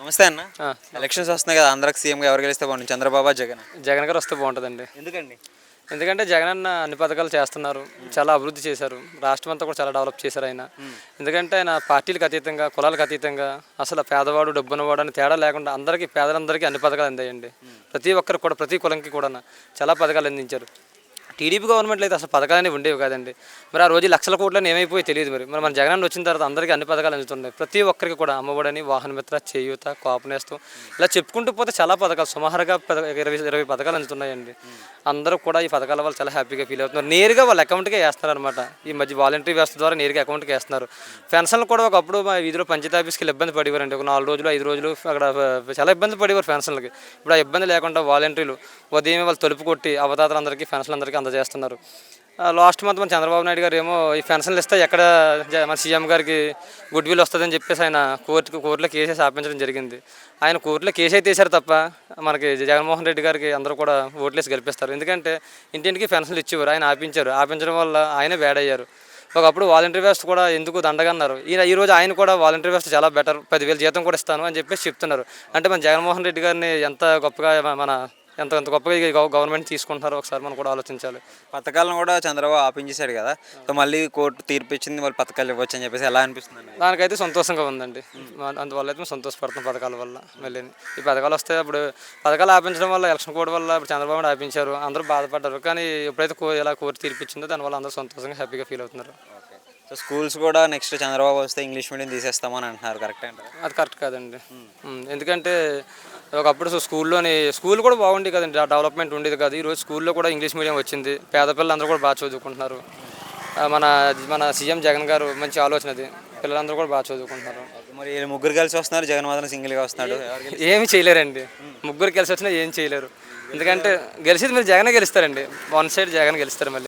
నమస్తే అన్న. ఆ, ఎలక్షన్స్ వస్తున్నాయి కదా, ఆంధ్రాకి సీఎంగా ఎవరు గెలిస్తే బాగుంటుంది? చంద్రబాబు, జగన్? జగన్ గారు వస్తే బాగుంటుందండి. ఎందుకండి? ఎందుకంటే జగన్ అన్న అన్ని పథకాలు చేస్తున్నారు, చాలా అభివృద్ధి చేశారు, రాష్ట్రం అంతా కూడా చాలా డెవలప్ చేశారు ఆయన. ఎందుకంటే ఆయన పార్టీలకు అతీతంగా, కులాలకు అతీతంగా అసలు పేదవాడు డబ్బున్నవాడు అని తేడా లేకుండా అందరికీ, పేదలందరికీ అన్ని పథకాలు అందాయండి. ప్రతి ఒక్కరు కూడా, ప్రతి కులంకి కూడా చాలా పథకాలు అందించారు. టీడీపీ గవర్నమెంట్లో అయితే అసలు పథకాలనే ఉండేవి కాదండి. మరి ఆ రోజు లక్షల కోట్లని ఏమైపోయి తెలియదు. మరి మన జగన్ వచ్చిన తర్వాత అందరికీ అన్ని పథకాలు అందుతున్నాయి. ప్రతి ఒక్కరికి కూడా అమ్మఒడని, వాహనమిత్ర, చేయూత, కాపునేస్తం ఇలా చెప్పుకుంటూ పోతే చాలా పథకాలు, సుమారుగా 20 పథకాలు అందుతున్నాయండి. అందరూ కూడా ఈ పథకాల వల్ల చాలా హ్యాపీగా ఫీల్ అవుతున్నారు. నేరుగా వాళ్ళ అకౌంట్కే వేస్తారనమాట. ఈ మధ్య వాలంటరీ వ్యవస్థ ద్వారా నేరుగా అకౌంట్కి వేస్తున్నారు. పెన్షన్లు కూడా ఒకప్పుడు మా వీధిలో పంచాయతీ ఆఫీస్కి ఇబ్బంది పడేవారండి. ఒక 4 రోజులు 5 రోజులు అక్కడ చాలా ఇబ్బంది పడేవారు పెన్షన్లకి. ఇప్పుడు ఆ ఇబ్బంది లేకుండా వాలంటీర్లు ఉదయం వాళ్ళు తలుపు కొట్టి అవతాతలందరికీ, పెన్షన్లందరికీ అందజేస్తున్నారు. లాస్ట్ మంత్ మన చంద్రబాబు నాయుడు గారు ఏమో ఈ పెన్షన్లు ఇస్తే ఎక్కడ మన సీఎం గారికి గుడ్ విల్ వస్తుందని చెప్పేసి ఆయన కోర్టులో కేసేసి ఆపించడం జరిగింది. ఆయన కోర్టులో కేసు అయితే వేశారు తప్ప మనకి జగన్మోహన్ రెడ్డి గారికి అందరూ కూడా ఓట్లేసి గెలిపిస్తారు. ఎందుకంటే ఇంటింటికి పెన్షన్లు ఇచ్చేవారు, ఆయన ఆపించడం వల్ల ఆయనే బ్యాడ్ అయ్యారు. ఒకప్పుడు వాలంటరీ వ్యవస్థ కూడా ఎందుకు దండగన్నారు. ఈరోజు ఆయన కూడా వాలంటరీ వ్యవస్థ చాలా బెటర్, 10,000 జీతం కూడా ఇస్తాను అని చెప్పేసి చెప్తున్నారు. అంటే మన జగన్మోహన్ రెడ్డి గారిని ఎంత గొప్పగా ఎంత గొప్పగా గవర్నమెంట్ తీసుకుంటున్నారో ఒకసారి మనం కూడా ఆలోచించాలి. పథకాలను కూడా చంద్రబాబు ఆపించేశాడు కదా, సో మళ్ళీ కోర్టు తీర్పు ఇచ్చింది, వాళ్ళు పథకాలు ఇవ్వచ్చు అని చెప్పేసి ఎలా అనిపిస్తుంది? దానికైతే సంతోషంగా ఉందండి. అందువల్ల అయితే మేము సంతోషపడుతున్నాం పథకాల వల్ల. మళ్ళీ ఈ పథకాలు వస్తే అప్పుడు పథకాలు ఆపించడం వల్ల, ఎలక్షన్ కోడ్ వల్ల ఇప్పుడు చంద్రబాబు నాయుడు ఆపించారు, అందరూ బాధపడ్డారు. కానీ ఎప్పుడైతే ఇలా కోర్టు తీర్పు ఇచ్చిందో దానివల్ల అందరూ సంతోషంగా హ్యాపీగా ఫీల్ అవుతున్నారు. సో స్కూల్స్ కూడా నెక్స్ట్ చంద్రబాబు వస్తే ఇంగ్లీష్ మీడియం తీసేస్తామని అంటున్నారు, కరెక్ట్ అంటారు? అది కరెక్ట్ కాదండి. ఎందుకంటే ఒకప్పుడు స్కూల్ కూడా బాగుండేది కదండి, డెవలప్మెంట్ ఉండేది కాదు. ఈరోజు స్కూల్లో కూడా ఇంగ్లీష్ మీడియం వచ్చింది, పేద పిల్లలందరూ కూడా బాగా చదువుకుంటున్నారు. మన మన సీఎం జగన్ గారు మంచి ఆలోచన అది, పిల్లలందరూ కూడా బాగా చదువుకుంటున్నారు. మరి ముగ్గురు కలిసి వస్తున్నారు, జగన్ మాత్రం సింగిల్గా వస్తున్నాడు. ఏమి చేయలేరండి, ముగ్గురు కలిసి వచ్చినా ఏం చేయలేరు. ఎందుకంటే గెలిచేది మీరు జగనే గెలుస్తారండి, వన్ సైడ్ జగన్ గెలుస్తారు మళ్ళీ.